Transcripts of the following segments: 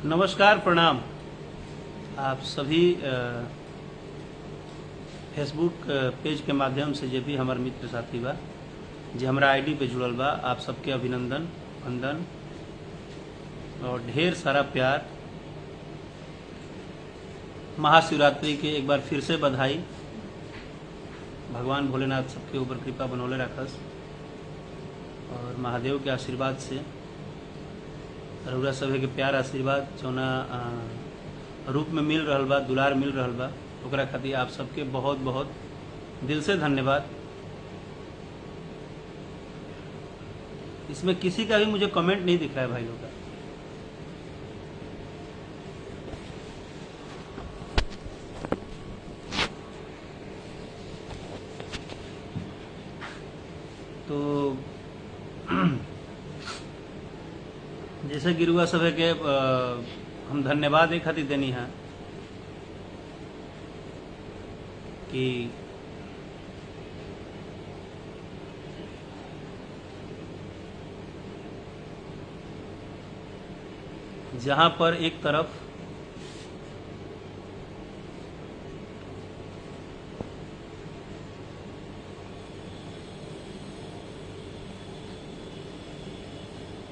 नमस्कार, प्रणाम। आप सभी फेसबुक पेज के माध्यम से जे भी हमार मित्र साथी बा जे हमरा आईडी पे जुड़ल बा, आप सबके अभिनंदन, वंदन और ढेर सारा प्यार। महाशिवरात्रि के एक बार फिर से बधाई। भगवान भोलेनाथ सबके ऊपर कृपा बनौले रखस और महादेव के आशीर्वाद से रउरा सभे के प्यार आशीर्वाद जौना रूप में मिल रहल बा, दुलार मिल रहल बा, ओकरा खातिर आप सबके बहुत बहुत दिल से धन्यवाद। इसमें किसी का भी मुझे कमेंट नहीं दिख रहा है भाई लोग का। तो जैसे गिरुआ सभे के हम धन्यवाद एक खातिर देनी है कि जहां पर एक तरफ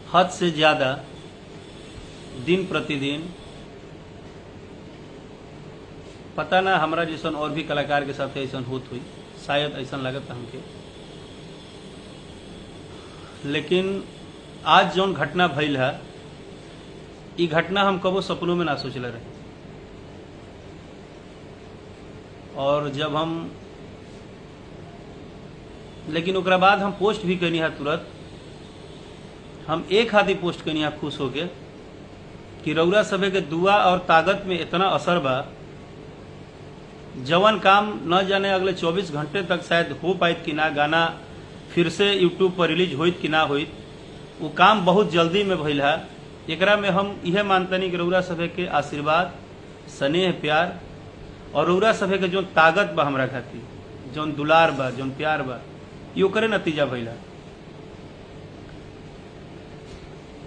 हद से ज्यादा दिन प्रतिदिन, पता ना हमरा जैसन और भी कलाकार के साथ ऐसा होत हुई, शायद ऐसा लगता हमके, लेकिन आज जौन घटना भइल है, ई घटना हम कबो सपनों में ना सोचले रहे। और जब हम लेकिन ओकरा बाद हम पोस्ट भी करनी है, तुरंत हम एक हाथी पोस्ट करनी है खुश होके कि रउरा सभे के दुआ और ताकत में इतना असर बा, जवन काम न जाने अगले 24 घंटे तक शायद हो पाइत कि ना, गाना फिर से यूट्यूब पर रिलीज होइत कि ना होइत, वो काम बहुत जल्दी में भइल है। एकरा में हम यह मानतनी कि रउरा सभे के आशीर्वाद, स्नेह, प्यार और रउरा सभे के जो ताकत बा हमरा खातिर, जौन दुलार बा, जौन प्यार बा, ये ओकरे नतीजा भइल है।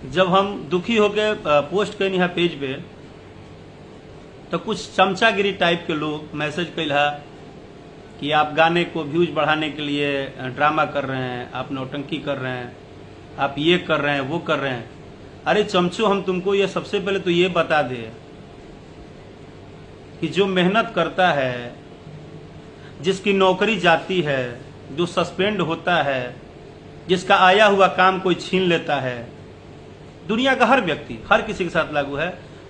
जब हम दुखी होके पोस्ट कैनी है पेज पे, तो कुछ चमचागिरी टाइप के लोग मैसेज कैल है कि आप गाने को व्यूज बढ़ाने के लिए ड्रामा कर रहे हैं, आप नौटंकी कर रहे हैं, आप ये कर रहे हैं, वो कर रहे हैं। अरे चमचो, हम तुमको ये सबसे पहले तो ये बता दे कि जो मेहनत करता है, जिसकी नौकरी जाती है, जो सस्पेंड होता है, जिसका आया हुआ काम कोई छीन लेता है, दुनिया का हर व्यक्ति, हर किसी के साथ लागू है,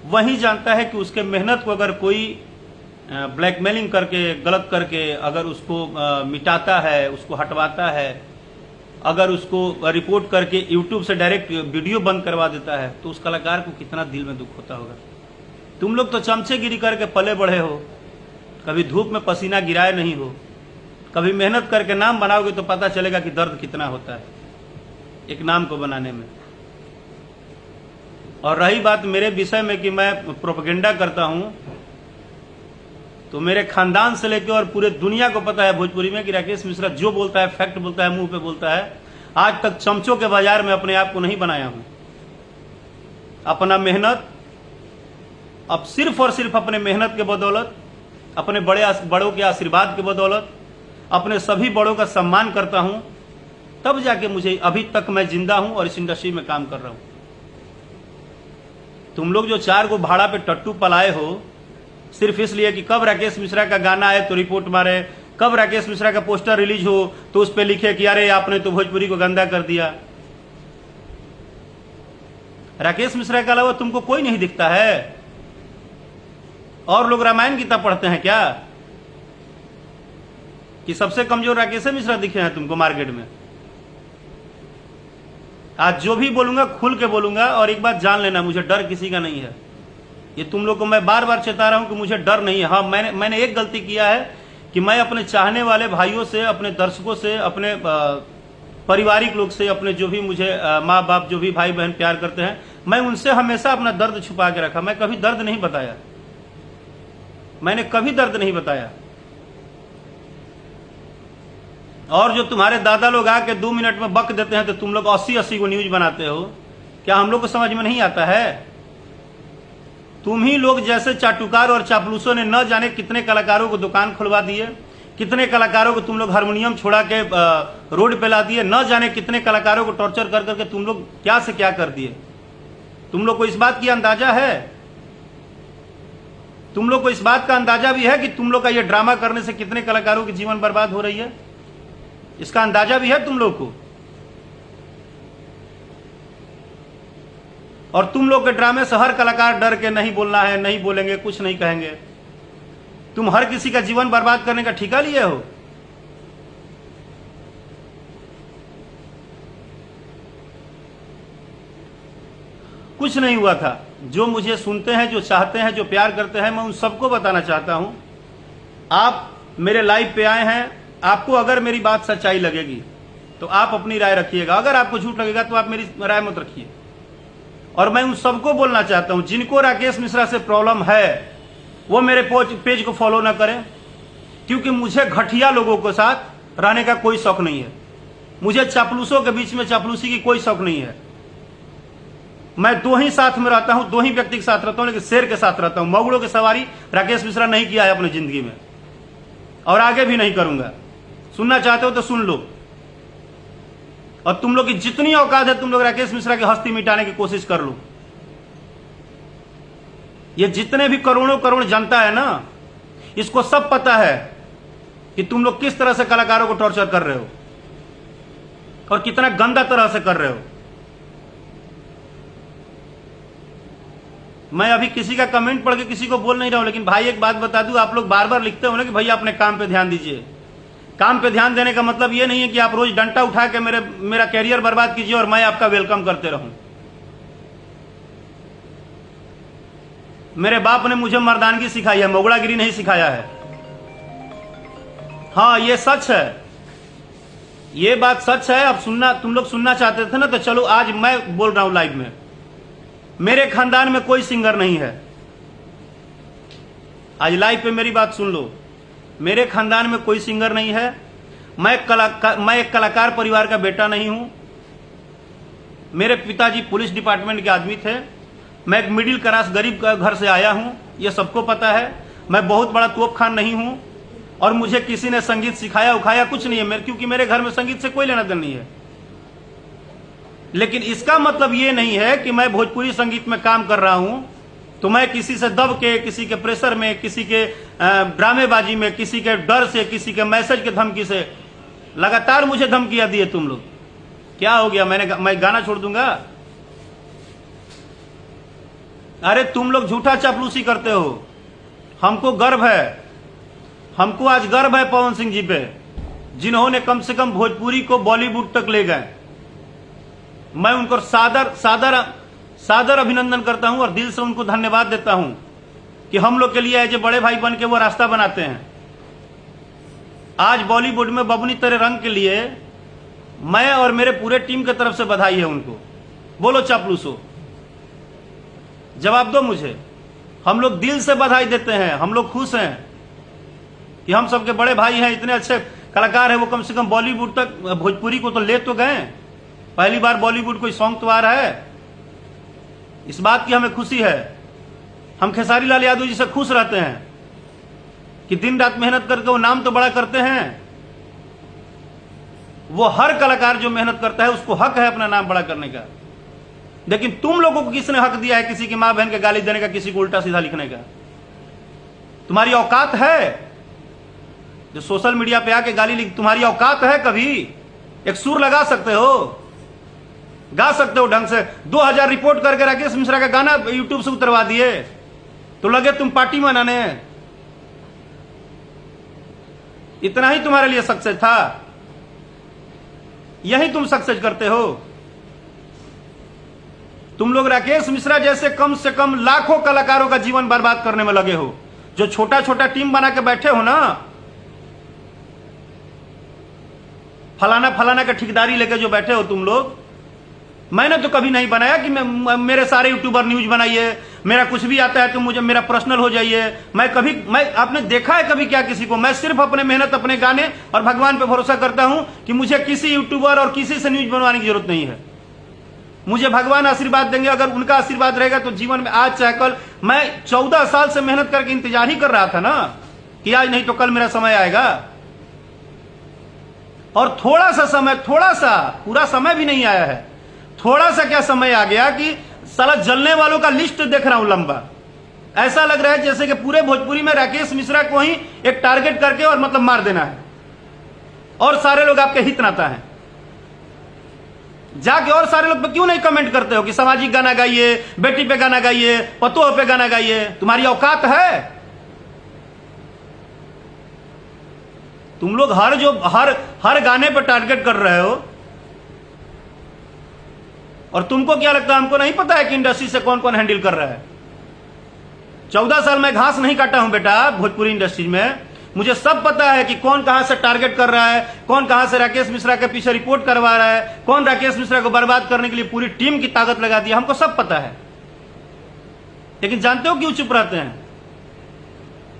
वही जानता है कि उसके मेहनत को अगर कोई ब्लैकमेलिंग करके, गलत करके अगर उसको मिटाता है, उसको हटवाता है, अगर उसको रिपोर्ट करके यूट्यूब से डायरेक्ट वीडियो बंद करवा देता है, तो उस कलाकार को कितना दिल में दुख होता होगा। तुम लोग तो चमचेगिरी करके पले बढ़े हो, कभी धूप में पसीना गिराए नहीं हो, कभी मेहनत करके नाम बनाओगे तो पता चलेगा कि दर्द कितना होता है एक नाम को बनाने में। और रही बात मेरे विषय में कि मैं प्रोपेगेंडा करता हूं, तो मेरे खानदान से लेकर और पूरे दुनिया को पता है भोजपुरी में कि राकेश मिश्रा जो बोलता है फैक्ट बोलता है, मुंह पे बोलता है। आज तक चमचों के बाजार में अपने आप को नहीं बनाया हूं। अपना मेहनत, अब सिर्फ और सिर्फ अपने मेहनत के बदौलत, अपने बड़ों के आशीर्वाद के बदौलत, अपने सभी बड़ों का सम्मान करता हूं, तब जाके मुझे अभी तक मैं जिंदा हूं और इस इंडस्ट्री में काम कर रहा हूं। तुम लोग जो 4 को भाड़ा पे टट्टू पलाए हो सिर्फ इसलिए कि कब राकेश मिश्रा का गाना आए तो रिपोर्ट मारे, कब राकेश मिश्रा का पोस्टर रिलीज हो तो उस पे लिखे कि अरे आपने तो भोजपुरी को गंदा कर दिया। राकेश मिश्रा के अलावा तुमको कोई नहीं दिखता है? और लोग रामायण गीता पढ़ते हैं क्या कि सबसे कमजोर राकेश मिश्रा दिखे हैं तुमको मार्केट में? आज जो भी बोलूंगा खुल के बोलूंगा, और एक बात जान लेना, मुझे डर किसी का नहीं है। ये तुम लोग को मैं बार बार चेता रहा हूं कि मुझे डर नहीं है। हाँ, मैंने एक गलती किया है कि मैं अपने चाहने वाले भाइयों से, अपने दर्शकों से, अपने पारिवारिक लोग से, अपने जो भी मुझे माँ बाप, जो भी भाई बहन प्यार करते हैं, मैं उनसे हमेशा अपना दर्द छुपा के रखा। मैं कभी दर्द नहीं बताया, मैंने कभी दर्द नहीं बताया। और जो तुम्हारे दादा लोग आके 2 मिनट में बक देते हैं तो तुम लोग 80-80 को न्यूज बनाते हो। क्या हम लोग को समझ में नहीं आता है? तुम ही लोग जैसे चाटुकार और चापलूसों ने न जाने कितने कलाकारों को दुकान खुलवा दिए, कितने कलाकारों को तुम लोग हारमोनियम छोड़ा के रोड पे ला दिए, न जाने कितने कलाकारों को टॉर्चर कर करके तुम लोग क्या से क्या कर दिए। तुम लोग को इस बात की अंदाजा है, तुम लोग को इस बात का अंदाजा भी है कि तुम लोग का ये ड्रामा करने से कितने कलाकारों की जीवन बर्बाद हो रही है, इसका अंदाजा भी है तुम लोग को। और तुम लोग के ड्रामे से हर कलाकार डर के नहीं बोलना है, नहीं बोलेंगे, कुछ नहीं कहेंगे। तुम हर किसी का जीवन बर्बाद करने का ठेका लिए हो। कुछ नहीं हुआ था। जो मुझे सुनते हैं, जो चाहते हैं, जो प्यार करते हैं, मैं उन सबको बताना चाहता हूं, आप मेरे लाइव पे आए हैं, आपको अगर मेरी बात सच्चाई लगेगी तो आप अपनी राय रखिएगा, अगर आपको झूठ लगेगा तो आप मेरी राय मत रखिए। और मैं उन सबको बोलना चाहता हूं जिनको राकेश मिश्रा से प्रॉब्लम है, वो मेरे पेज को फॉलो ना करें, क्योंकि मुझे घटिया लोगों के साथ रहने का कोई शौक नहीं है। मुझे चापलूसों के बीच में चापलूसी की कोई शौक नहीं है। मैं दो ही साथ में रहता हूं, दो ही व्यक्ति के साथ रहता हूं, लेकिन शेर के साथ रहता हूं। मगड़ों की सवारी राकेश मिश्रा नहीं किया है अपनी जिंदगी में, और आगे भी नहीं करूंगा। सुनना चाहते हो तो सुन लो। और तुम लोग की जितनी औकात है, तुम लोग राकेश मिश्रा की हस्ती मिटाने की कोशिश कर लो। ये जितने भी करोड़ों करोड़ जनता है ना, इसको सब पता है कि तुम लोग किस तरह से कलाकारों को टॉर्चर कर रहे हो और कितना गंदा तरह से कर रहे हो। मैं अभी किसी का कमेंट पढ़ के किसी को बोल नहीं रहा हूं, लेकिन भाई एक बात बता दूं, आप लोग बार बार लिखते हो ना कि भैया अपने काम पे ध्यान दीजिए। काम पे ध्यान देने का मतलब ये नहीं है कि आप रोज डंडा उठा के मेरा कैरियर बर्बाद कीजिए और मैं आपका वेलकम करते रहूं। मेरे बाप ने मुझे मर्दानगी सिखाई है, मोगड़ागिरी नहीं सिखाया है। हाँ, ये सच है, ये बात सच है। अब सुनना, तुम लोग सुनना चाहते थे ना, तो चलो आज मैं बोल रहा हूं लाइव में। मेरे खानदान में कोई सिंगर नहीं है। आज लाइव पे मेरी बात सुन लो। मेरे खानदान में कोई सिंगर नहीं है। मैं एक कलाकार परिवार का बेटा नहीं हूं। मेरे पिताजी पुलिस डिपार्टमेंट के आदमी थे। मैं एक मिडिल क्लास गरीब घर से आया हूं, यह सबको पता है। मैं बहुत बड़ा तोप खान नहीं हूं, और मुझे किसी ने संगीत सिखाया उखाया कुछ नहीं है, क्योंकि मेरे घर में संगीत से कोई लेना देना नहीं है। लेकिन इसका मतलब ये नहीं है कि मैं भोजपुरी संगीत में काम कर रहा हूं तो मैं किसी से दब के, किसी के प्रेशर में, किसी के ड्रामेबाजी में, किसी के डर से, किसी के मैसेज के धमकी से लगातार मुझे धमकियां दिए तुम लोग। क्या हो गया, मैं गाना छोड़ दूंगा? अरे तुम लोग झूठा चापलूसी करते हो। हमको गर्व है, हमको आज गर्व है पवन सिंह जी पे, जिन्होंने कम से कम भोजपुरी को बॉलीवुड तक ले गए। मैं उनको सादर अभिनंदन करता हूं और दिल से उनको धन्यवाद देता हूं कि हम लोग के लिए एज ए बड़े भाई बन के वो रास्ता बनाते हैं। आज बॉलीवुड में बबनी तेरे रंग के लिए मैं और मेरे पूरे टीम की तरफ से बधाई है उनको। बोलो चापलूसो, जवाब दो मुझे। हम लोग दिल से बधाई देते हैं, हम लोग खुश हैं कि हम सबके बड़े भाई हैं, इतने अच्छे कलाकार हैं, वो कम से कम बॉलीवुड तक, भोजपुरी को तो ले तो गए। पहली बार बॉलीवुड कोई सॉन्ग तो आ रहा है, इस बात की हमें खुशी है। हम खेसारी लाल यादव जी से खुश रहते हैं कि दिन रात मेहनत करके वो नाम तो बड़ा करते हैं। वो हर कलाकार जो मेहनत करता है उसको हक है अपना नाम बड़ा करने का। लेकिन तुम लोगों को किसने हक दिया है किसी की मां बहन के गाली देने का, किसी को उल्टा सीधा लिखने का? तुम्हारी औकात है जो सोशल मीडिया पे आके गाली लिख? तुम्हारी औकात है? कभी एक सुर लगा सकते हो, गा सकते हो ढंग से? 2000 रिपोर्ट करके राकेश मिश्रा का गाना यूट्यूब से उतरवा दिए तो लगे तुम पार्टी मनाने। इतना ही तुम्हारे लिए सक्सेस था? यही तुम सक्सेस करते हो? तुम लोग राकेश मिश्रा जैसे कम से कम लाखों कलाकारों का जीवन बर्बाद करने में लगे हो। जो छोटा छोटा टीम बना के बैठे हो ना, फलाना फलाना का ठेकेदारी लेके जो बैठे हो तुम लोग, मैंने तो कभी नहीं बनाया कि मेरे सारे यूट्यूबर न्यूज बनाइए, मेरा कुछ भी आता है तो मुझे मेरा पर्सनल हो जाइए। मैं आपने देखा है कभी क्या किसी को? मैं सिर्फ अपने मेहनत, अपने गाने और भगवान पे भरोसा करता हूं कि मुझे किसी यूट्यूबर और किसी से न्यूज बनवाने की जरूरत नहीं है। मुझे भगवान आशीर्वाद देंगे, अगर उनका आशीर्वाद रहेगा तो जीवन में आज चाहे कल। मैं 14 साल से मेहनत करके इंतजार ही कर रहा था ना कि आज नहीं तो कल मेरा समय आएगा। और थोड़ा सा समय, थोड़ा सा, पूरा समय भी नहीं आया है, थोड़ा सा क्या समय आ गया कि साला जलने वालों का लिस्ट देख रहा हूं लंबा। ऐसा लग रहा है जैसे कि पूरे भोजपुरी में राकेश मिश्रा को ही एक टारगेट करके और मतलब मार देना है, और सारे लोग आपके हित नाता हैं। जाके और सारे लोग पे क्यों नहीं कमेंट करते हो कि सामाजिक गाना गाइए, बेटी पे गाना गाइए, पतोह पे गाना गाइए? तुम्हारी औकात है? तुम लोग हर गाने पर टारगेट कर रहे हो। और तुमको क्या लगता है हमको नहीं पता है कि इंडस्ट्री से कौन कौन हैंडल कर रहा है? 14 साल में घास नहीं काटा हूं बेटा भोजपुरी इंडस्ट्री में। मुझे सब पता है कि कौन कहां से टारगेट कर रहा है, कौन कहां से राकेश मिश्रा के पीछे रिपोर्ट करवा रहा है, कौन राकेश मिश्रा को बर्बाद करने के लिए पूरी टीम की ताकत लगा दी, हमको सब पता है। लेकिन जानते हो क्यों चुप रहते हैं?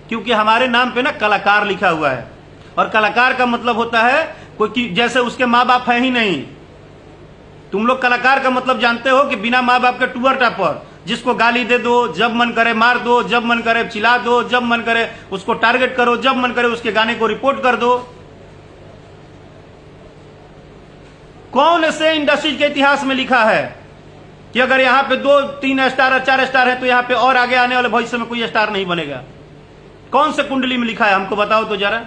क्योंकि हमारे नाम पे ना कलाकार लिखा हुआ है, और कलाकार का मतलब होता है कोई जैसे उसके माँ बाप है ही नहीं। तुम लोग कलाकार का मतलब जानते हो कि बिना माँ बाप के टूअर टापर, जिसको गाली दे दो, जब मन करे मार दो, जब मन करे चिल्ला दो, जब मन करे उसको टारगेट करो, जब मन करे उसके गाने को रिपोर्ट कर दो। कौन से इंडस्ट्री के इतिहास में लिखा है कि अगर यहां पे 2, 3 स्टार, 4 स्टार है तो यहां पे और आगे आने वाले भविष्य में कोई स्टार नहीं बनेगा? कौन से कुंडली में लिखा है? हमको बताओ तो जरा।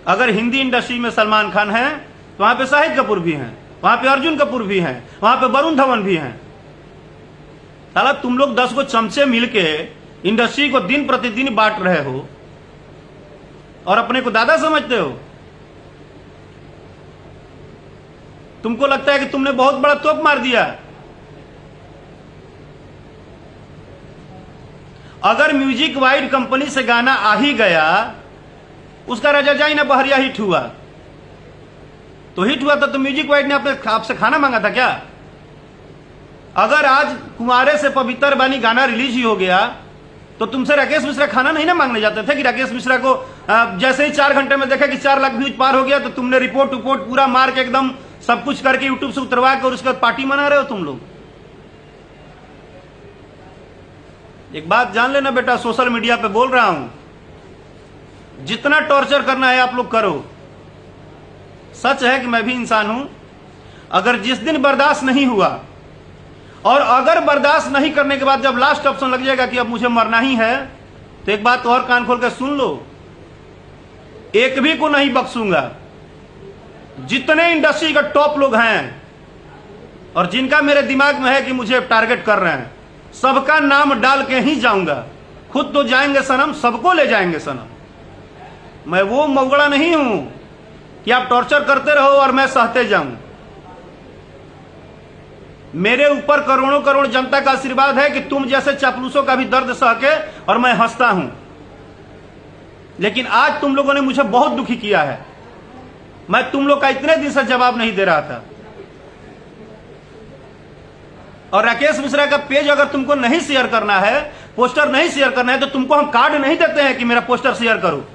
अगर हिंदी इंडस्ट्री में सलमान खान है तो वहां पे शाहिद कपूर भी हैं, वहां पे अर्जुन कपूर भी हैं, वहां पे वरुण धवन भी हैं। साला तुम लोग 10 को चमचे मिलके इंडस्ट्री को दिन प्रतिदिन बांट रहे हो और अपने को दादा समझते हो। तुमको लगता है कि तुमने बहुत बड़ा तोप मार दिया। अगर म्यूजिक वाइड कंपनी से गाना आ ही गया, उसका राजा जाई ना बहरिया हिट हुआ, तो हिट हुआ तो म्यूजिक वाइड ने अपने आपसे खाना मांगा था क्या? अगर आज कुंवारे से पवित्र बानी गाना रिलीज ही हो गया तो तुमसे राकेश मिश्रा खाना नहीं ना मांगने जाते थे कि राकेश मिश्रा को जैसे ही 4 घंटे में देखा कि 4 लाख व्यूज पार हो गया तो तुमने रिपोर्ट पूरा मार के एकदम सब कुछ करके यूट्यूब से उतरवा के और उसके बाद पार्टी मना रहे हो तुम लोग। एक बात जान लेना बेटा, सोशल मीडिया पे बोल रहा हूं, जितना टॉर्चर करना है आप लोग करो। सच है कि मैं भी इंसान हूं। अगर जिस दिन बर्दाश्त नहीं हुआ, और अगर बर्दाश्त नहीं करने के बाद जब लास्ट ऑप्शन लग जाएगा कि अब मुझे मरना ही है, तो एक बात और कान खोल कर सुन लो, एक भी को नहीं बख्शूंगा। जितने इंडस्ट्री के टॉप लोग हैं और जिनका मेरे दिमाग में है कि मुझे टारगेट कर रहे हैं, सबका नाम डाल के ही जाऊंगा। खुद तो जाएंगे सनम, सबको ले जाएंगे सनम। मैं वो मौगड़ा नहीं हूं कि आप टॉर्चर करते रहो और मैं सहते जाऊं। मेरे ऊपर करोड़ों करोड़ जनता का आशीर्वाद है कि तुम जैसे चापलूसों का भी दर्द सह के और मैं हंसता हूं। लेकिन आज तुम लोगों ने मुझे बहुत दुखी किया है। मैं तुम लोग का इतने दिन से जवाब नहीं दे रहा था। और राकेश मिश्रा का पेज अगर तुमको नहीं शेयर करना है, पोस्टर नहीं शेयर करना है, तो तुमको हम कार्ड नहीं देते हैं कि मेरा पोस्टर शेयर करो।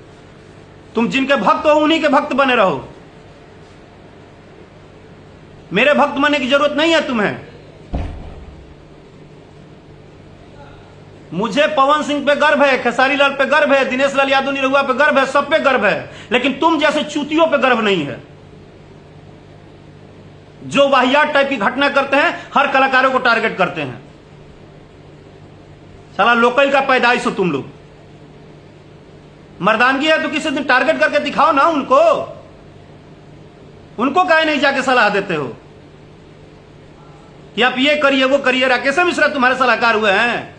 तुम जिनके भक्त हो उन्हीं के भक्त बने रहो। मेरे भक्त बनने की जरूरत नहीं है तुम्हें। मुझे पवन सिंह पे गर्व है, खेसारी लाल पे गर्व है, दिनेश लाल यादव निरहुआ पे गर्व है, सब पे गर्व है। लेकिन तुम जैसे चूतियों पे गर्व नहीं है, जो वाहियात टाइप की घटना करते हैं, हर कलाकारों को टारगेट करते हैं। साला लोकल का पैदाइश हो तुम लोग। मर्दानगी है तो किसी दिन टारगेट करके दिखाओ ना उनको। उनको काहे नहीं जाके सलाह देते हो कि आप ये करिए वो करिए? राकेश मिश्रा तुम्हारे सलाहकार हुए हैं?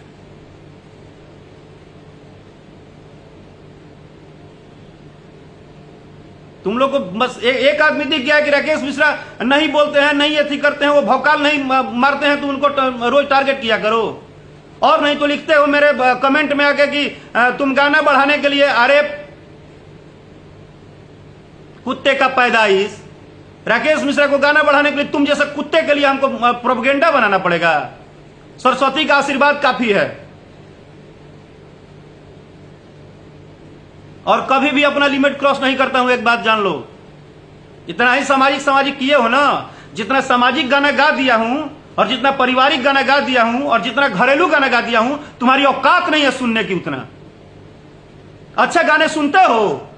तुम लोग को बस एक आदमी दिख गया कि राकेश मिश्रा नहीं बोलते हैं, नहीं एथी करते हैं, वो भौकाल नहीं मारते हैं, तो उनको रोज टारगेट किया करो। और नहीं तो लिखते हो मेरे कमेंट में आके कि तुम गाना बढ़ाने के लिए, अरे कुत्ते का पैदाइश, राकेश मिश्रा को गाना बढ़ाने के लिए तुम जैसे कुत्ते के लिए हमको प्रोपेगेंडा बनाना पड़ेगा? सरस्वती का आशीर्वाद काफी है। और कभी भी अपना लिमिट क्रॉस नहीं करता हूं, एक बात जान लो। इतना ही सामाजिक सामाजिक किए हो ना, जितना सामाजिक गाना गा दिया हूं और जितना पारिवारिक गाना गा दिया हूं और जितना घरेलू गाना गा दिया हूं, तुम्हारी औकात नहीं है सुनने की उतना। अच्छा गाने सुनते हो,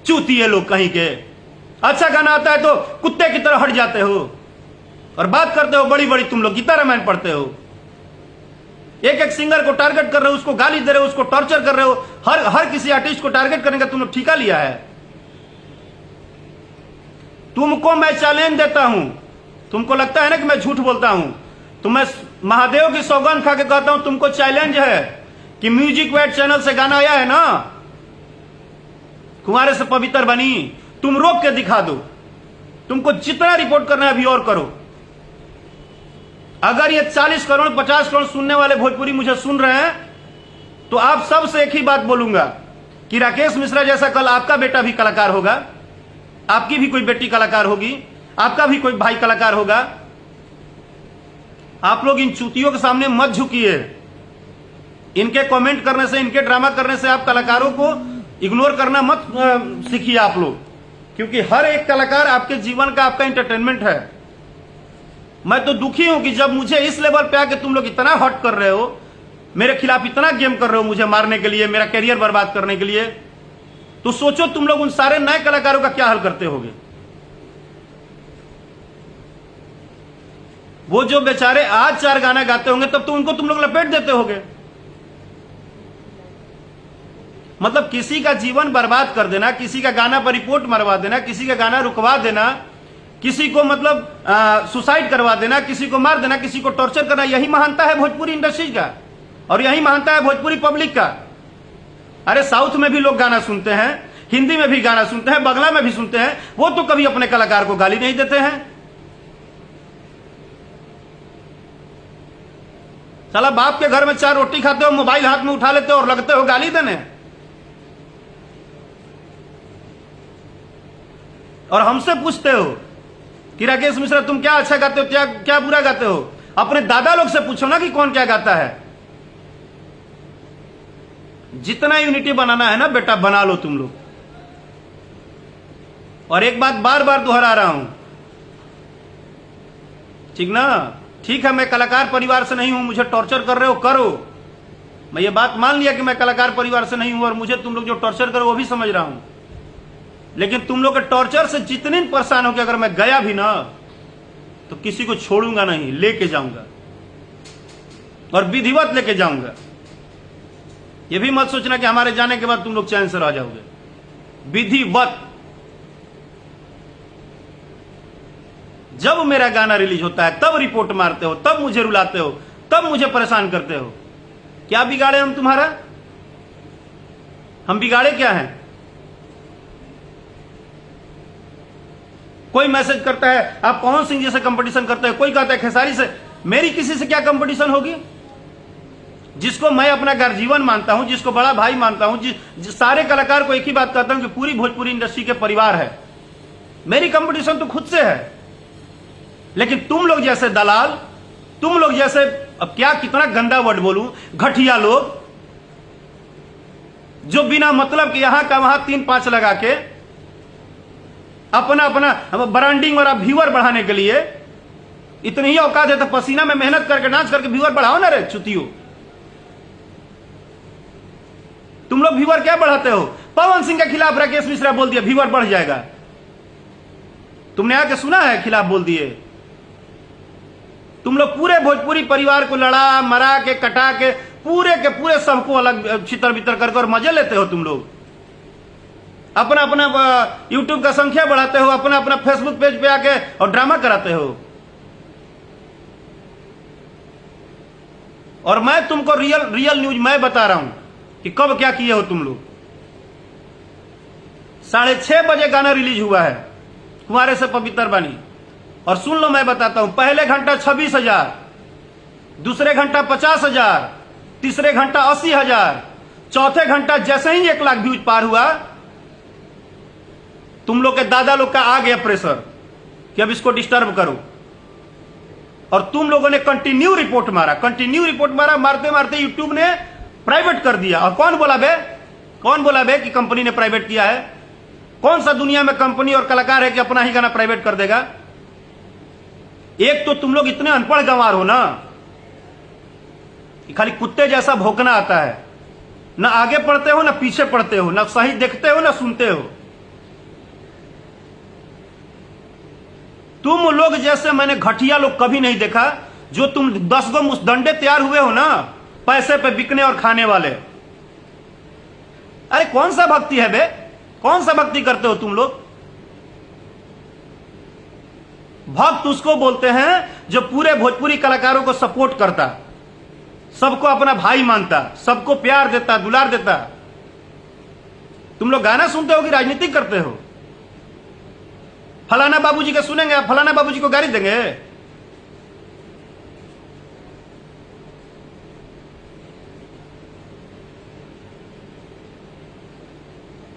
चूतिए लोग कहीं के। अच्छा गाना आता है तो कुत्ते की तरह हट जाते हो और बात करते हो बड़ी बड़ी, तुम लोग गीता रामायण पढ़ते हो, एक एक सिंगर को टारगेट कर रहे हो, उसको गाली दे रहे हो, उसको टॉर्चर कर रहे हो। हर किसी आर्टिस्ट को टारगेट करने का तुम लोग ठेका लिया है। तुमको मैं चैलेंज देता हूं, तुमको लगता है ना कि मैं झूठ बोलता हूं, तो मैं महादेव की सौगंध खा के कहता हूं, तुमको चैलेंज है कि म्यूजिक वेट चैनल से गाना आया है ना, कुंवारे से पवित्र बनी, तुम रोक के दिखा दो। तुमको जितना रिपोर्ट करना है अभी और करो। अगर ये 40 करोड़ 50 करोड़ सुनने वाले भोजपुरी मुझे सुन रहे हैं, तो आप सबसे एक ही बात बोलूंगा कि राकेश मिश्रा जैसा कल आपका बेटा भी कलाकार होगा, आपकी भी कोई बेटी कलाकार होगी, आपका भी कोई भाई कलाकार होगा। आप लोग इन चूतियों के सामने मत झुकिए। इनके कमेंट करने से, इनके ड्रामा करने से आप कलाकारों को इग्नोर करना मत सीखिए आप लोग, क्योंकि हर एक कलाकार आपके जीवन का, आपका एंटरटेनमेंट है। मैं तो दुखी हूं कि जब मुझे इस लेवल पे आके तुम लोग इतना हट कर रहे हो, मेरे खिलाफ इतना गेम कर रहे हो, मुझे मारने के लिए, मेरा कैरियर बर्बाद करने के लिए, तो सोचो तुम लोग उन सारे नए कलाकारों का क्या हाल करते होगे। वो जो बेचारे आज 4 गाना गाते होंगे, तब तो उनको तुम लोग लपेट देते होगे। मतलब किसी का जीवन बर्बाद कर देना, किसी का गाना पर रिपोर्ट मरवा देना, किसी का गाना रुकवा देना, किसी को मतलब सुसाइड करवा देना, किसी को मार देना, किसी को टॉर्चर करना, यही महानता है भोजपुरी इंडस्ट्री का और यही महानता है भोजपुरी पब्लिक का। अरे साउथ में भी लोग गाना सुनते हैं, हिंदी में भी गाना सुनते हैं, बंगला में भी सुनते हैं, वो तो कभी अपने कलाकार को गाली नहीं देते हैं। साला बाप के घर में 4 रोटी खाते हो, मोबाइल हाथ में उठा लेते हो और लगते हो गाली देने। और हमसे पूछते हो कि राकेश मिश्रा तुम क्या अच्छा गाते हो, क्या बुरा गाते हो। अपने दादा लोग से पूछो ना कि कौन क्या गाता है। जितना यूनिटी बनाना है ना बेटा, बना लो तुम लोग। और एक बात बार बार दोहरा रहा हूं, ठीक ना, ठीक है मैं कलाकार परिवार से नहीं हूं, मुझे टॉर्चर कर रहे हो करो, मैं ये बात मान लिया कि मैं कलाकार परिवार से नहीं हूं और मुझे तुम लोग जो टॉर्चर करो वो भी समझ रहा हूं, लेकिन तुम लोग के टॉर्चर से जितने परेशान हो कि अगर मैं गया भी ना तो किसी को छोड़ूंगा नहीं, लेके जाऊंगा और विधिवत लेके जाऊंगा। ये भी मत सोचना कि हमारे जाने के बाद तुम लोग चैन से रह जाओगे, विधिवत। जब मेरा गाना रिलीज होता है तब रिपोर्ट मारते हो, तब मुझे रुलाते हो, तब मुझे परेशान करते हो। क्या बिगाड़े हम तुम्हारा? हम बिगाड़े क्या हैं? कोई मैसेज करता है आप पवन सिंह जी से कंपटीशन करते हैं, कोई कहता है खेसारी से। मेरी किसी से क्या कंपटीशन होगी? जिसको मैं अपना गर्जीवन मानता हूं, जिसको बड़ा भाई मानता हूं, सारे कलाकार को एक ही बात कहता हूं कि पूरी भोजपुरी इंडस्ट्री के परिवार है। मेरी कंपटीशन तो खुद से है। लेकिन तुम लोग जैसे दलाल, तुम लोग जैसे, अब क्या कितना गंदा वर्ड बोलूं, घटिया लोग, जो बिना मतलब के यहां का वहां 3-5 लगा के अपना ब्रांडिंग और व्यूअर बढ़ाने के लिए इतनी ही औकात है तो पसीना में मेहनत करके डांस करके व्यूअर बढ़ाओ ना रे चुतियों। तुम लोग व्यूअर क्या बढ़ाते हो? पवन सिंह के खिलाफ राकेश मिश्रा बोल दिया व्यूअर बढ़ जाएगा। तुमने आके सुना है खिलाफ बोल दिए? तुम लोग पूरे भोजपुरी परिवार को लड़ा मरा के कटा के पूरे सबको अलग छितर बितर करके और मजे लेते हो। तुम लोग अपना यूट्यूब का संख्या बढ़ाते हो, अपना फेसबुक पेज पे आके और ड्रामा कराते हो। और मैं तुमको रियल न्यूज मैं बता रहा हूं कि कब क्या किए हो तुम लोग। 6:30 बजे गाना रिलीज हुआ है कुंवारे से पवित्र बनी, और सुन लो मैं बताता हूं, पहले घंटा 26,000, दूसरे घंटा 50,000, तीसरे घंटा 80,000, चौथे घंटा जैसे ही 1 लाख व्यूज पार हुआ, तुम लोग के दादा लोग का आ गया प्रेशर कि अब इसको डिस्टर्ब करो। और तुम लोगों ने कंटिन्यू रिपोर्ट मारा, मारते मारते यूट्यूब ने प्राइवेट कर दिया। और कौन बोला बे कि कंपनी ने प्राइवेट किया है? कौन सा दुनिया में कंपनी और कलाकार है कि अपना ही गाना प्राइवेट कर देगा? एक तो तुम लोग इतने अनपढ़ गंवार हो ना कि खाली कुत्ते जैसा भौंकना आता है, ना आगे पढ़ते हो ना पीछे पढ़ते हो, ना सही देखते हो ना सुनते हो। तुम लोग जैसे मैंने घटिया लोग कभी नहीं देखा। जो तुम 10 गो मुसदंडे तैयार हुए हो ना पैसे पे बिकने और खाने वाले। अरे कौन सा भक्ति है बे? कौन सा भक्ति करते हो तुम लोग? भक्त उसको बोलते हैं जो पूरे भोजपुरी कलाकारों को सपोर्ट करता, सबको अपना भाई मानता, सबको प्यार देता, दुलार देता। तुम लोग गाना सुनते हो कि राजनीति करते हो? फलाना बाबूजी के सुनेंगे, आप फलाना बाबूजी को गाली देंगे?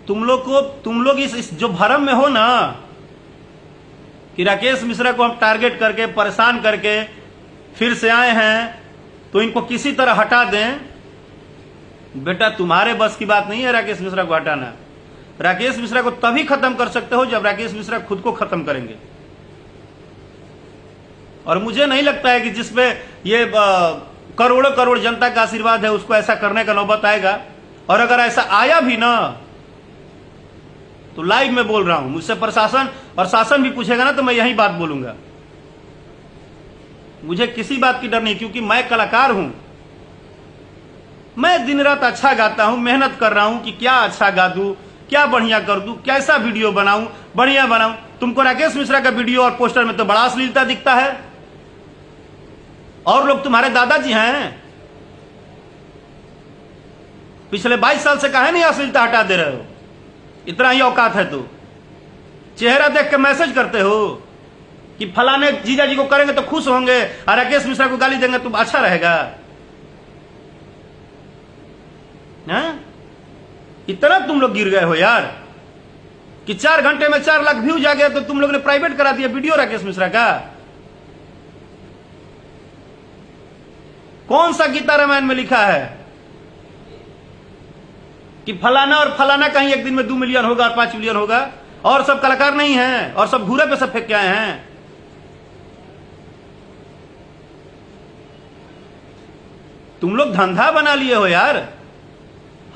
तुम लोग इस जो भरम में हो ना कि राकेश मिश्रा को हम टारगेट करके परेशान करके फिर से आए हैं तो इनको किसी तरह हटा दें। बेटा तुम्हारे बस की बात नहीं है राकेश मिश्रा को हटाना। राकेश मिश्रा को तभी खत्म कर सकते हो जब राकेश मिश्रा खुद को खत्म करेंगे। और मुझे नहीं लगता है कि जिसपे ये करोड़ों करोड़ जनता का आशीर्वाद है उसको ऐसा करने का नौबत आएगा। और अगर ऐसा आया भी ना तो लाइव में बोल रहा हूं, मुझसे प्रशासन और शासन भी पूछेगा ना तो मैं यही बात बोलूंगा। मुझे किसी बात की डर नहीं, क्योंकि मैं कलाकार हूं। मैं दिन रात अच्छा गाता हूं, मेहनत कर रहा हूं कि क्या अच्छा गा दूं, क्या बढ़िया कर दूं, कैसा वीडियो बनाऊं, बढ़िया बनाऊं। तुमको राकेश मिश्रा का वीडियो और पोस्टर में तो बड़ा अश्लीलता दिखता है। और लोग तुम्हारे दादाजी हैं। पिछले 22 साल से काहे नहीं अश्लीलता हटा दे रहे हो? इतना ही औकात है तो चेहरा देख के मैसेज करते हो कि फलाने जीजा जी को करेंगे तो खुश होंगे और राकेश मिश्रा को गाली देंगे तो अच्छा रहेगा। हाँ? इतना तुम लोग गिर गए हो यार कि 4 घंटे में 4 लाख व्यूज आ गया तो तुम लोग ने प्राइवेट करा दिया वीडियो राकेश मिश्रा का। कौन सा गीता रामायण में लिखा है कि फलाना और फलाना कहीं एक दिन में 2 मिलियन होगा और 5 मिलियन होगा? और सब कलाकार नहीं हैं और सब घूरे पे सब फेंक के आए हैं। तुम लोग धंधा बना लिए हो यार,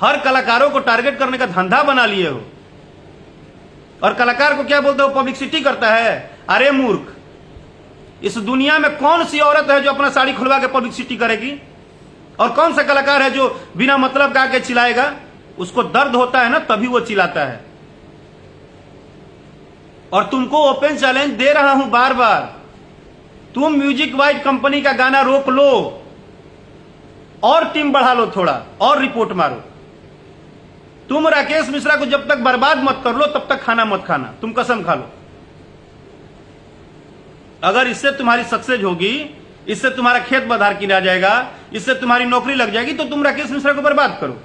हर कलाकारों को टारगेट करने का धंधा बना लिए हो। और कलाकार को क्या बोलते हो? पब्लिसिटी करता है। अरे मूर्ख, इस दुनिया में कौन सी औरत है जो अपना साड़ी खुलवा के पब्लिसिटी करेगी? और कौन सा कलाकार है जो बिना मतलब का आके चिल्लाएगा? उसको दर्द होता है ना तभी वो चिल्लाता है। और तुमको ओपन चैलेंज दे रहा हूं बार बार, तुम म्यूजिक वाइड कंपनी का गाना रोक लो और टीम बढ़ा लो थोड़ा और रिपोर्ट मारो। तुम राकेश मिश्रा को जब तक बर्बाद मत कर लो तब तक खाना मत खाना, तुम कसम खा लो। अगर इससे तुम्हारी सक्सेस होगी, इससे तुम्हारा खेत बधार किया जाएगा, इससे तुम्हारी नौकरी लग जाएगी तो तुम राकेश मिश्रा को बर्बाद करो।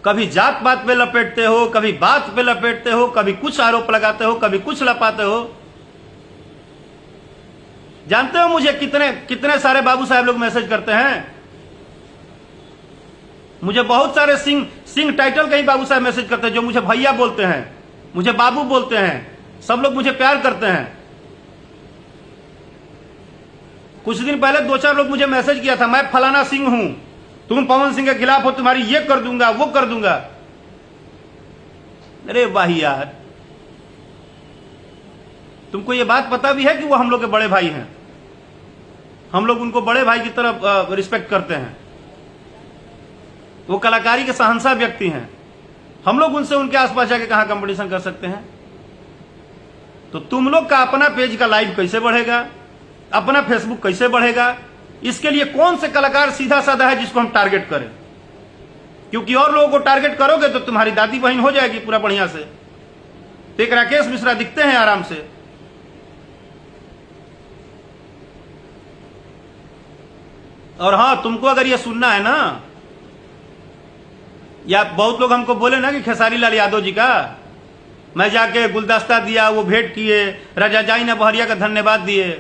कभी जात पात पे लपेटते हो, कभी बात पे लपेटते हो, कभी कुछ आरोप लगाते हो, कभी कुछ लपाते हो। जानते हो मुझे कितने सारे बाबू साहब लोग मैसेज करते हैं? मुझे बहुत सारे सिंह टाइटल के ही बाबू साहब मैसेज करते हैं, जो मुझे भैया बोलते हैं, मुझे बाबू बोलते हैं। सब लोग मुझे प्यार करते हैं। कुछ दिन पहले 2-4 लोग मुझे मैसेज किया था, मैं फलाना सिंह हूं, तुम पवन सिंह के खिलाफ हो, तुम्हारी ये कर दूंगा वो कर दूंगा। अरे वाह यार, तुमको ये बात पता भी है कि वो हम लोग के बड़े भाई हैं? हम लोग उनको बड़े भाई की तरह रिस्पेक्ट करते हैं। वो कलाकारी के शहंशाह व्यक्ति हैं। हम लोग उनसे उनके आसपास जाके कहां कंपटीशन कर सकते हैं? तो तुम लोग का अपना पेज का लाइव कैसे बढ़ेगा, अपना फेसबुक कैसे बढ़ेगा? इसके लिए कौन से कलाकार सीधा साधा है जिसको हम टारगेट करें? क्योंकि और लोगों को टारगेट करोगे तो तुम्हारी दादी बहन हो जाएगी पूरा बढ़िया से। तो एक राकेश मिश्रा दिखते हैं आराम से। और हां, तुमको अगर ये सुनना है ना, या बहुत लोग हमको बोले ना कि खेसारी लाल यादव जी का मैं जाके गुलदस्ता दिया, वो भेंट किए, राजा जाई ने बहरिया का धन्यवाद दिए,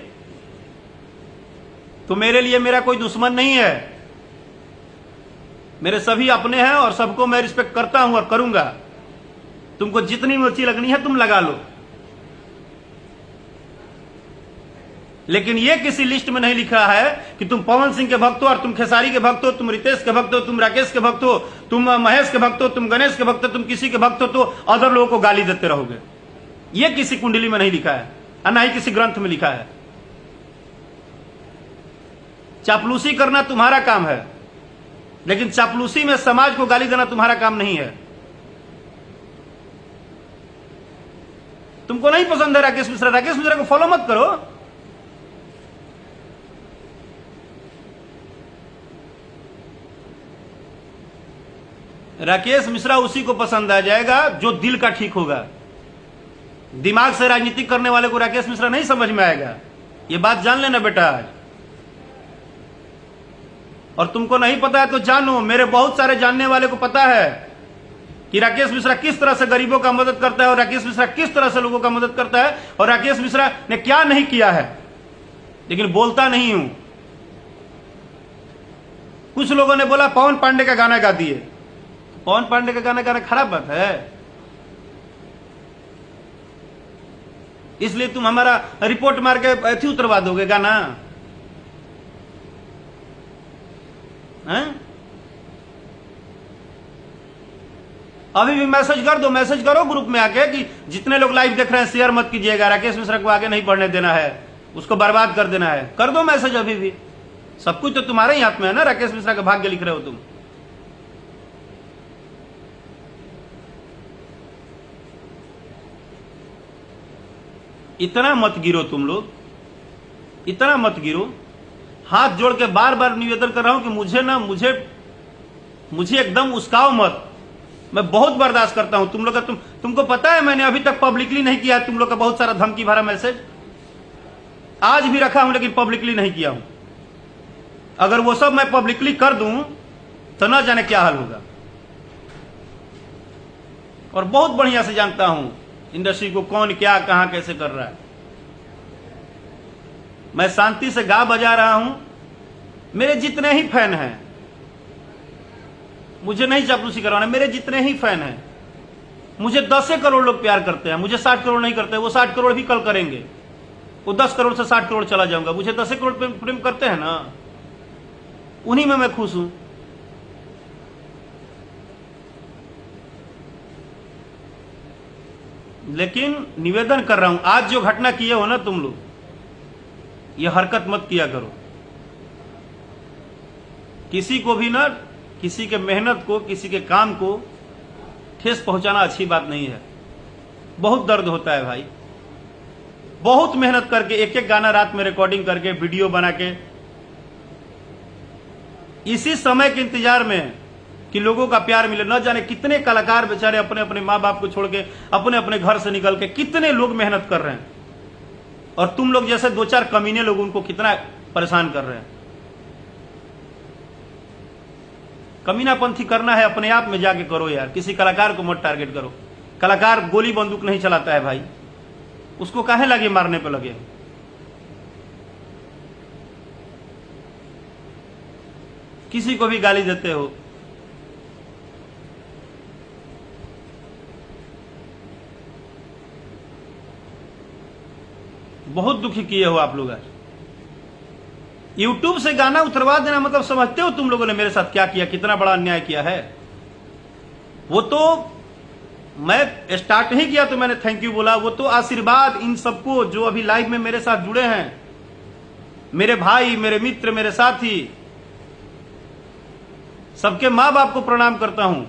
तो मेरे लिए मेरा कोई दुश्मन नहीं है, मेरे सभी अपने हैं और सबको मैं रिस्पेक्ट करता हूं और करूंगा। तुमको जितनी मिर्ची लगनी है तुम लगा लो, लेकिन ये किसी लिस्ट में नहीं लिखा है कि तुम पवन सिंह के भक्त हो और तुम खेसारी के भक्त हो, तुम रितेश के भक्त हो, तुम राकेश के भक्त हो, तुम महेश के भक्त हो, तुम गणेश के भक्त हो, तुम किसी के भक्त हो तो अदर लोगों को गाली देते रहोगे। ये किसी कुंडली में नहीं लिखा है और ना ही किसी ग्रंथ में लिखा है। चापलूसी करना तुम्हारा काम है, लेकिन चापलूसी में समाज को गाली देना तुम्हारा काम नहीं है। तुमको नहीं पसंद है राकेश मिश्रा को फॉलो मत करो। राकेश मिश्रा उसी को पसंद आ जाएगा जो दिल का ठीक होगा। दिमाग से राजनीति करने वाले को राकेश मिश्रा नहीं समझ में आएगा, ये बात जान लेना बेटा आज। और तुमको नहीं पता है तो जानो, मेरे बहुत सारे जानने वाले को पता है कि राकेश मिश्रा किस तरह से गरीबों का मदद करता है और राकेश मिश्रा किस तरह से लोगों का मदद करता है और राकेश मिश्रा ने क्या नहीं किया है, लेकिन बोलता नहीं हूं। कुछ लोगों ने बोला पवन पांडे का गाना गा दिए। पवन पांडे का गाना गाना खराब बात है, इसलिए तुम हमारा रिपोर्ट मार के ऐसी उतरवा दोगे गाना है? अभी भी मैसेज कर दो, मैसेज करो ग्रुप में आके कि जितने लोग लाइव देख रहे हैं शेयर मत कीजिएगा, राकेश मिश्रा को आगे नहीं बढ़ने देना है, उसको बर्बाद कर देना है। कर दो मैसेज अभी भी, सब कुछ तो तुम्हारे ही हाथ में है ना। राकेश मिश्रा का भाग्य लिख रहे हो तुम। इतना मत गिरो तुम लोग, इतना मत गिरो। हाथ जोड़ के बार बार निवेदन कर रहा हूं कि मुझे एकदम उस्काओ मत। मैं बहुत बर्दाश्त करता हूं तुम लोग का। तुमको पता है मैंने अभी तक पब्लिकली नहीं किया है तुम लोग का बहुत सारा धमकी भरा मैसेज। आज भी रखा हूं लेकिन पब्लिकली नहीं किया हूं। अगर वो सब मैं पब्लिकली कर दूं तो ना जाने क्या हाल होगा। और बहुत बढ़िया से जानता हूं इंडस्ट्री को कौन क्या कहां कैसे कर रहा है। मैं शांति से गा बजा रहा हूं। मेरे जितने ही फैन हैं, मुझे नहीं चापलूसी करवाना, मेरे जितने ही फैन हैं, मुझे 10 करोड़ लोग प्यार करते हैं। मुझे 60 करोड़ नहीं करते, वो 60 करोड़ भी कल करेंगे। वो 10 करोड़ से 60 करोड़ चला जाऊंगा। मुझे 10 करोड़ प्रेम करते हैं ना, उन्हीं में मैं खुश हूं। लेकिन निवेदन कर रहा हूं, आज जो घटना किए हो ना तुम लोग, ये हरकत मत किया करो। किसी को भी ना, किसी के मेहनत को, किसी के काम को ठेस पहुंचाना अच्छी बात नहीं है। बहुत दर्द होता है भाई। बहुत मेहनत करके एक एक गाना रात में रिकॉर्डिंग करके वीडियो बना के, इसी समय के इंतजार में कि लोगों का प्यार मिले। न जाने कितने कलाकार बेचारे अपने अपने माँ बाप को छोड़ के, अपने अपने घर से निकल के, कितने लोग मेहनत कर रहे हैं। और तुम लोग जैसे 2-4 कमीने लोग उनको कितना परेशान कर रहे हैं। कमीनापंथी करना है अपने आप में जाके करो यार, किसी कलाकार को मत टारगेट करो। कलाकार गोली बंदूक नहीं चलाता है भाई, उसको काहे लगे मारने पे लगे। किसी को भी गाली देते हो। बहुत दुखी किए हो आप लोग आज। यूट्यूब से गाना उतरवा देना मतलब समझते हो तुम लोगों ने मेरे साथ क्या किया, कितना बड़ा अन्याय किया है। वो तो मैं स्टार्ट नहीं किया तो मैंने थैंक यू बोला। वो तो आशीर्वाद इन सबको जो अभी लाइव में मेरे साथ जुड़े हैं, मेरे भाई, मेरे मित्र, मेरे साथी, सबके मां बाप को प्रणाम करता हूं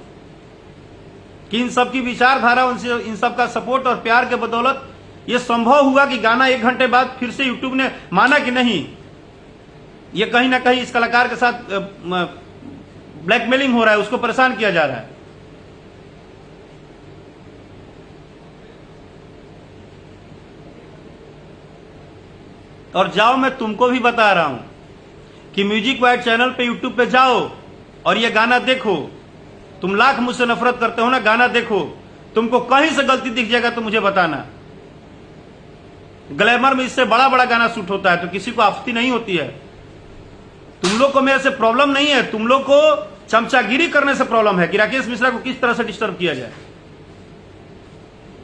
कि इन सबकी विचारधारा, इन सबका सपोर्ट और प्यार के बदौलत ये संभव हुआ कि गाना 1 घंटे बाद फिर से यूट्यूब ने माना कि नहीं, ये कहीं ना कहीं इस कलाकार के साथ ब्लैकमेलिंग हो रहा है, उसको परेशान किया जा रहा है। और जाओ, मैं तुमको भी बता रहा हूं कि म्यूजिक वाइड चैनल पे, यूट्यूब पे जाओ और ये गाना देखो। तुम लाख मुझसे नफरत करते हो ना, गाना देखो। तुमको कहीं से गलती दिख जाएगा तो मुझे बताना। ग्लैमर में इससे बड़ा बड़ा गाना शूट होता है तो किसी को आपत्ति नहीं होती है। लोग को मेरे से प्रॉब्लम नहीं है, तुम लोग को चमचागिरी करने से प्रॉब्लम है कि राकेश मिश्रा को किस तरह से डिस्टर्ब किया जाए।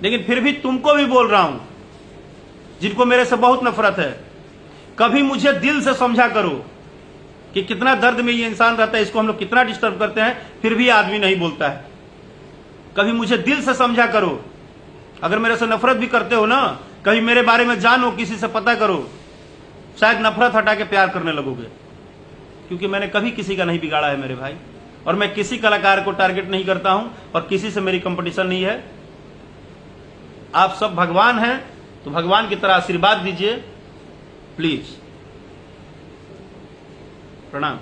लेकिन फिर भी तुमको भी बोल रहा हूं, जिनको मेरे से बहुत नफरत है, कभी मुझे दिल से समझा करो कि कितना दर्द में ये इंसान रहता है, इसको हम लोग कितना डिस्टर्ब करते हैं, फिर भी आदमी नहीं बोलता है। कभी मुझे दिल से समझा करो। अगर मेरे से नफरत भी करते हो ना, कभी मेरे बारे में जानो, किसी से पता करो, शायद नफरत हटा के प्यार करने लगोगे। क्योंकि मैंने कभी किसी का नहीं बिगाड़ा है मेरे भाई, और मैं किसी कलाकार को टारगेट नहीं करता हूं, और किसी से मेरी कंपटीशन नहीं है। आप सब भगवान हैं, तो भगवान की तरह आशीर्वाद दीजिए प्लीज। प्रणाम।